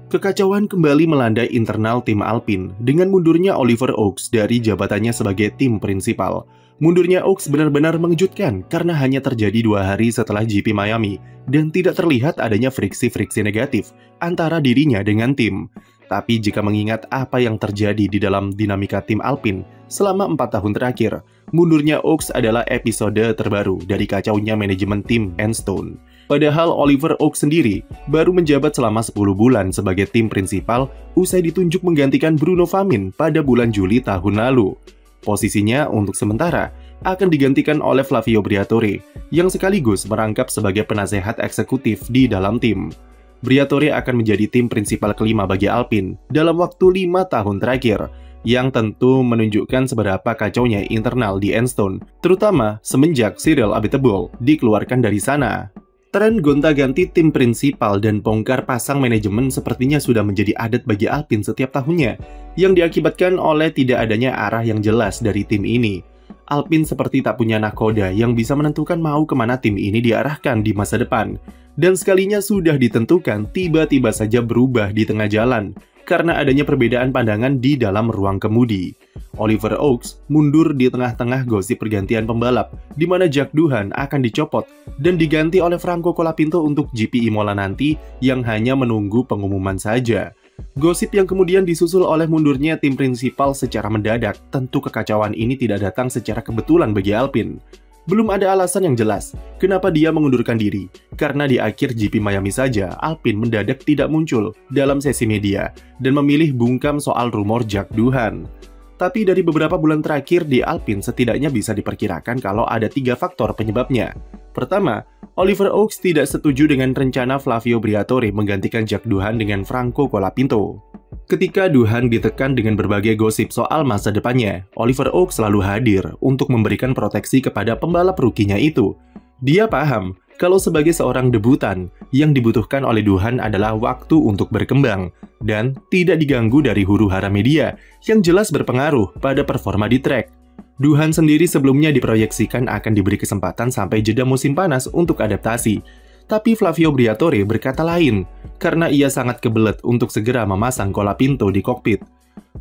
Kekacauan kembali melanda internal tim Alpine dengan mundurnya Oliver Oaks dari jabatannya sebagai tim prinsipal. Mundurnya Oaks benar-benar mengejutkan karena hanya terjadi 2 hari setelah GP Miami dan tidak terlihat adanya friksi-friksi negatif antara dirinya dengan tim. Tapi jika mengingat apa yang terjadi di dalam dinamika tim Alpine selama 4 tahun terakhir, mundurnya Oaks adalah episode terbaru dari kacaunya manajemen tim Enstone. Padahal Oliver Oaks sendiri baru menjabat selama 10 bulan sebagai tim prinsipal usai ditunjuk menggantikan Bruno Famin pada bulan Juli tahun lalu. Posisinya untuk sementara akan digantikan oleh Flavio Briatore yang sekaligus merangkap sebagai penasehat eksekutif di dalam tim. Briatore akan menjadi tim prinsipal kelima bagi Alpine dalam waktu 5 tahun terakhir, yang tentu menunjukkan seberapa kacaunya internal di Enstone, terutama semenjak Cyril Abiteboul dikeluarkan dari sana. Tren gonta-ganti tim prinsipal dan bongkar pasang manajemen sepertinya sudah menjadi adat bagi Alpine setiap tahunnya, yang diakibatkan oleh tidak adanya arah yang jelas dari tim ini. Alpine seperti tak punya nahkoda yang bisa menentukan mau kemana tim ini diarahkan di masa depan. Dan sekalinya sudah ditentukan, tiba-tiba saja berubah di tengah jalan, karena adanya perbedaan pandangan di dalam ruang kemudi. Oliver Oaks mundur di tengah-tengah gosip pergantian pembalap, di mana Jack Doohan akan dicopot dan diganti oleh Franco Colapinto untuk GP Imola nanti yang hanya menunggu pengumuman saja. Gosip yang kemudian disusul oleh mundurnya tim prinsipal secara mendadak, tentu kekacauan ini tidak datang secara kebetulan bagi Alpine. Belum ada alasan yang jelas kenapa dia mengundurkan diri, karena di akhir GP Miami saja, Alpine mendadak tidak muncul dalam sesi media dan memilih bungkam soal rumor Jack Doohan. Tapi dari beberapa bulan terakhir di Alpine setidaknya bisa diperkirakan kalau ada 3 faktor penyebabnya. Pertama, Oliver Oaks tidak setuju dengan rencana Flavio Briatore menggantikan Jack Doohan dengan Franco Colapinto. Ketika Doohan ditekan dengan berbagai gosip soal masa depannya, Oliver Oaks selalu hadir untuk memberikan proteksi kepada pembalap rukinya itu. Dia paham kalau sebagai seorang debutan, yang dibutuhkan oleh Doohan adalah waktu untuk berkembang dan tidak diganggu dari huru-hara media yang jelas berpengaruh pada performa di trek. Doohan sendiri sebelumnya diproyeksikan akan diberi kesempatan sampai jeda musim panas untuk adaptasi. Tapi Flavio Briatore berkata lain, karena ia sangat kebelet untuk segera memasang Colapinto di kokpit.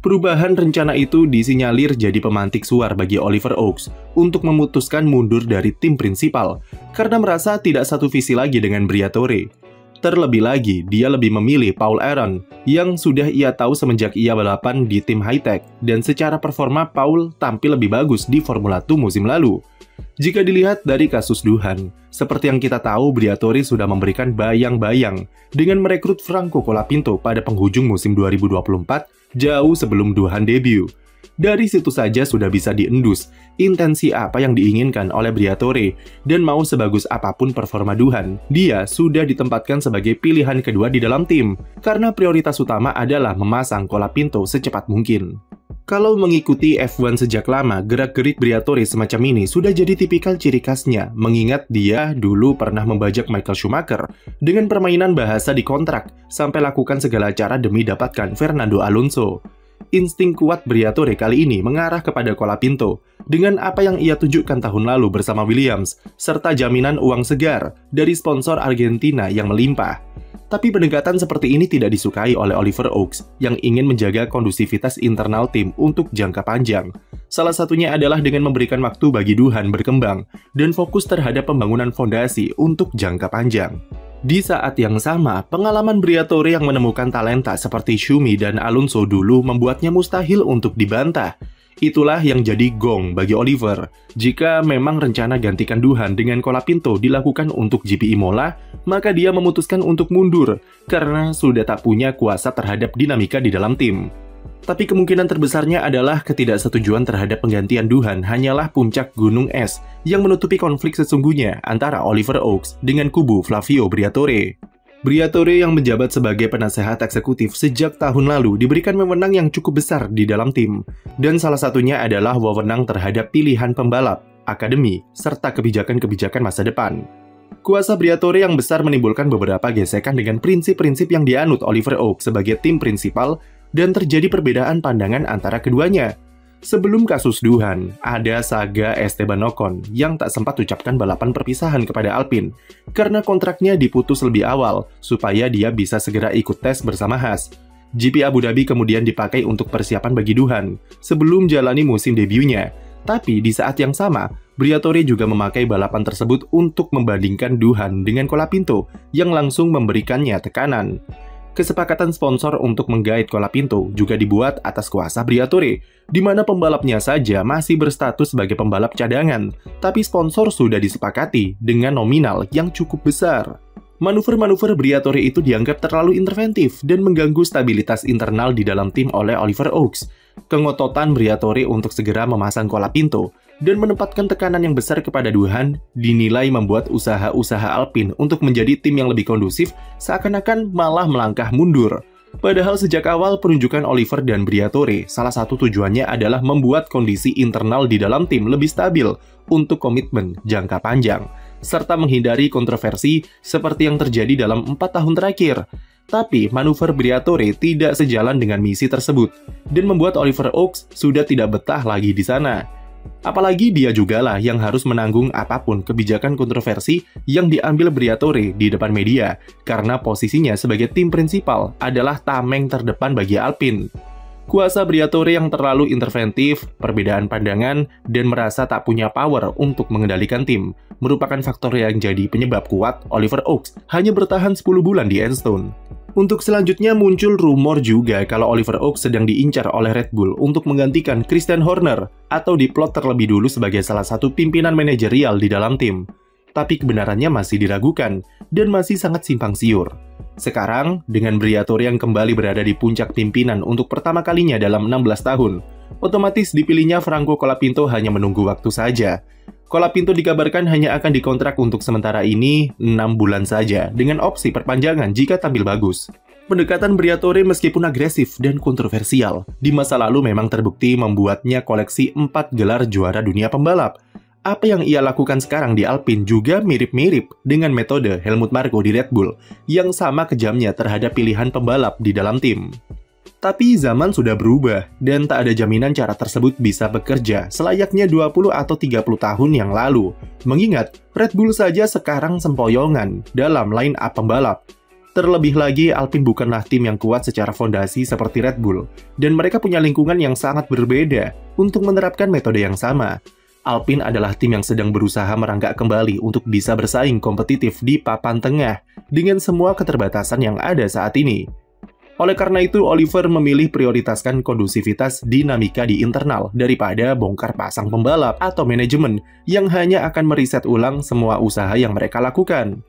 Perubahan rencana itu disinyalir jadi pemantik suar bagi Oliver Oaks untuk memutuskan mundur dari tim prinsipal, karena merasa tidak satu visi lagi dengan Briatore. Terlebih lagi, dia lebih memilih Paul Aron, yang sudah ia tahu semenjak ia balapan di tim high-tech, dan secara performa Paul tampil lebih bagus di Formula 2 musim lalu. Jika dilihat dari kasus Doohan, seperti yang kita tahu, Briatore sudah memberikan bayang-bayang dengan merekrut Franco Colapinto pada penghujung musim 2024, jauh sebelum Doohan debut. Dari situ saja sudah bisa diendus intensi apa yang diinginkan oleh Briatore, dan mau sebagus apapun performa Doohan, dia sudah ditempatkan sebagai pilihan kedua di dalam tim, karena prioritas utama adalah memasang Colapinto secepat mungkin. Kalau mengikuti F1 sejak lama, gerak-gerik Briatore semacam ini sudah jadi tipikal ciri khasnya, mengingat dia dulu pernah membajak Michael Schumacher dengan permainan bahasa di kontrak, sampai lakukan segala cara demi dapatkan Fernando Alonso. Insting kuat Briatore kali ini mengarah kepada Colapinto, dengan apa yang ia tunjukkan tahun lalu bersama Williams, serta jaminan uang segar dari sponsor Argentina yang melimpah. Tapi pendekatan seperti ini tidak disukai oleh Oliver Oaks yang ingin menjaga kondusivitas internal tim untuk jangka panjang. Salah satunya adalah dengan memberikan waktu bagi Doohan berkembang dan fokus terhadap pembangunan fondasi untuk jangka panjang. Di saat yang sama, pengalaman Briatore yang menemukan talenta seperti Schumi dan Alonso dulu membuatnya mustahil untuk dibantah. Itulah yang jadi gong bagi Oliver. Jika memang rencana gantikan Doohan dengan Colapinto dilakukan untuk GP Imola, maka dia memutuskan untuk mundur karena sudah tak punya kuasa terhadap dinamika di dalam tim. Tapi kemungkinan terbesarnya adalah ketidaksetujuan terhadap penggantian Doohan hanyalah puncak gunung es yang menutupi konflik sesungguhnya antara Oliver Oaks dengan kubu Flavio Briatore. Briatore yang menjabat sebagai penasehat eksekutif sejak tahun lalu diberikan wewenang yang cukup besar di dalam tim, dan salah satunya adalah wewenang terhadap pilihan pembalap, akademi, serta kebijakan-kebijakan masa depan. Kuasa Briatore yang besar menimbulkan beberapa gesekan dengan prinsip-prinsip yang dianut Oliver Oaks sebagai tim prinsipal, dan terjadi perbedaan pandangan antara keduanya. Sebelum kasus Duhan, ada saga Esteban Ocon yang tak sempat ucapkan balapan perpisahan kepada Alpine karena kontraknya diputus lebih awal supaya dia bisa segera ikut tes bersama Haas. GP Abu Dhabi kemudian dipakai untuk persiapan bagi Duhan sebelum jalani musim debutnya. Tapi di saat yang sama, Briatore juga memakai balapan tersebut untuk membandingkan Duhan dengan Colapinto yang langsung memberikannya tekanan. Kesepakatan sponsor untuk menggait Colapinto juga dibuat atas kuasa Briatore, di mana pembalapnya saja masih berstatus sebagai pembalap cadangan, tapi sponsor sudah disepakati dengan nominal yang cukup besar. Manuver-manuver Briatore itu dianggap terlalu interventif dan mengganggu stabilitas internal di dalam tim oleh Oliver Oaks. Kengototan Briatore untuk segera memasang Colapinto dan menempatkan tekanan yang besar kepada Duhan dinilai membuat usaha-usaha Alpine untuk menjadi tim yang lebih kondusif seakan-akan malah melangkah mundur. Padahal sejak awal penunjukan Oliver dan Briatore, salah satu tujuannya adalah membuat kondisi internal di dalam tim lebih stabil untuk komitmen jangka panjang, serta menghindari kontroversi seperti yang terjadi dalam 4 tahun terakhir. Tapi manuver Briatore tidak sejalan dengan misi tersebut, dan membuat Oliver Oaks sudah tidak betah lagi di sana. Apalagi dia jugalah yang harus menanggung apapun kebijakan kontroversi yang diambil Briatore di depan media, karena posisinya sebagai tim prinsipal adalah tameng terdepan bagi Alpine. Kuasa Briatore yang terlalu interventif, perbedaan pandangan, dan merasa tak punya power untuk mengendalikan tim merupakan faktor yang jadi penyebab kuat Oliver Oaks hanya bertahan 10 bulan di Enstone. Untuk selanjutnya muncul rumor juga kalau Oliver Oaks sedang diincar oleh Red Bull untuk menggantikan Christian Horner atau diplot terlebih dulu sebagai salah satu pimpinan manajerial di dalam tim. Tapi kebenarannya masih diragukan dan masih sangat simpang siur. Sekarang, dengan Briatore yang kembali berada di puncak pimpinan untuk pertama kalinya dalam 16 tahun, otomatis dipilihnya Franco Colapinto hanya menunggu waktu saja. Colapinto dikabarkan hanya akan dikontrak untuk sementara ini 6 bulan saja, dengan opsi perpanjangan jika tampil bagus. Pendekatan Briatore meskipun agresif dan kontroversial, di masa lalu memang terbukti membuatnya koleksi 4 gelar juara dunia pembalap. Apa yang ia lakukan sekarang di Alpine juga mirip-mirip dengan metode Helmut Marko di Red Bull, yang sama kejamnya terhadap pilihan pembalap di dalam tim. Tapi zaman sudah berubah, dan tak ada jaminan cara tersebut bisa bekerja selayaknya 20 atau 30 tahun yang lalu. Mengingat, Red Bull saja sekarang sempoyongan dalam line-up pembalap. Terlebih lagi, Alpine bukanlah tim yang kuat secara fondasi seperti Red Bull, dan mereka punya lingkungan yang sangat berbeda untuk menerapkan metode yang sama. Alpine adalah tim yang sedang berusaha merangkak kembali untuk bisa bersaing kompetitif di papan tengah dengan semua keterbatasan yang ada saat ini. Oleh karena itu, Oliver memilih prioritaskan kondusivitas dinamika di internal daripada bongkar pasang pembalap atau manajemen yang hanya akan meriset ulang semua usaha yang mereka lakukan.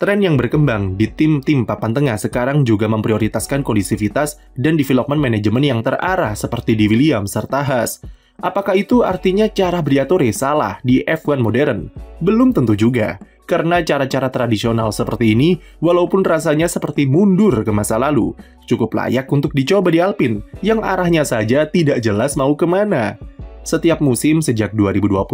Tren yang berkembang di tim-tim papan tengah sekarang juga memprioritaskan kondusivitas dan development manajemen yang terarah seperti di Williams serta Haas. Apakah itu artinya cara Briatore salah di F1 modern? Belum tentu juga. Karena cara-cara tradisional seperti ini, walaupun rasanya seperti mundur ke masa lalu, cukup layak untuk dicoba di Alpine, yang arahnya saja tidak jelas mau kemana. Setiap musim sejak 2022,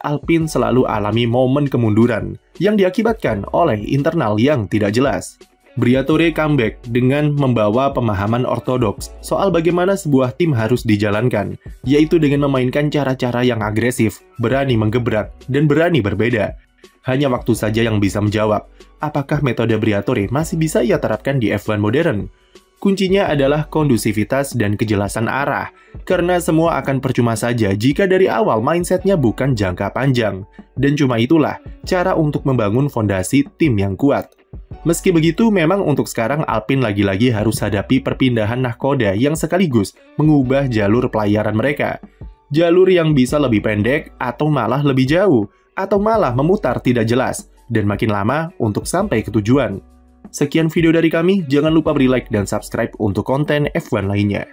Alpine selalu alami momen kemunduran, yang diakibatkan oleh internal yang tidak jelas. Briatore comeback dengan membawa pemahaman ortodoks soal bagaimana sebuah tim harus dijalankan, yaitu dengan memainkan cara-cara yang agresif, berani menggebrak, dan berani berbeda. Hanya waktu saja yang bisa menjawab, apakah metode Briatore masih bisa ia terapkan di F1 modern? Kuncinya adalah kondusivitas dan kejelasan arah, karena semua akan percuma saja jika dari awal mindsetnya bukan jangka panjang. Dan cuma itulah cara untuk membangun fondasi tim yang kuat. Meski begitu, memang untuk sekarang Alpine lagi-lagi harus hadapi perpindahan nahkoda yang sekaligus mengubah jalur pelayaran mereka. Jalur yang bisa lebih pendek atau malah lebih jauh, atau malah memutar tidak jelas, dan makin lama untuk sampai ke tujuan. Sekian video dari kami, jangan lupa beri like dan subscribe untuk konten F1 lainnya.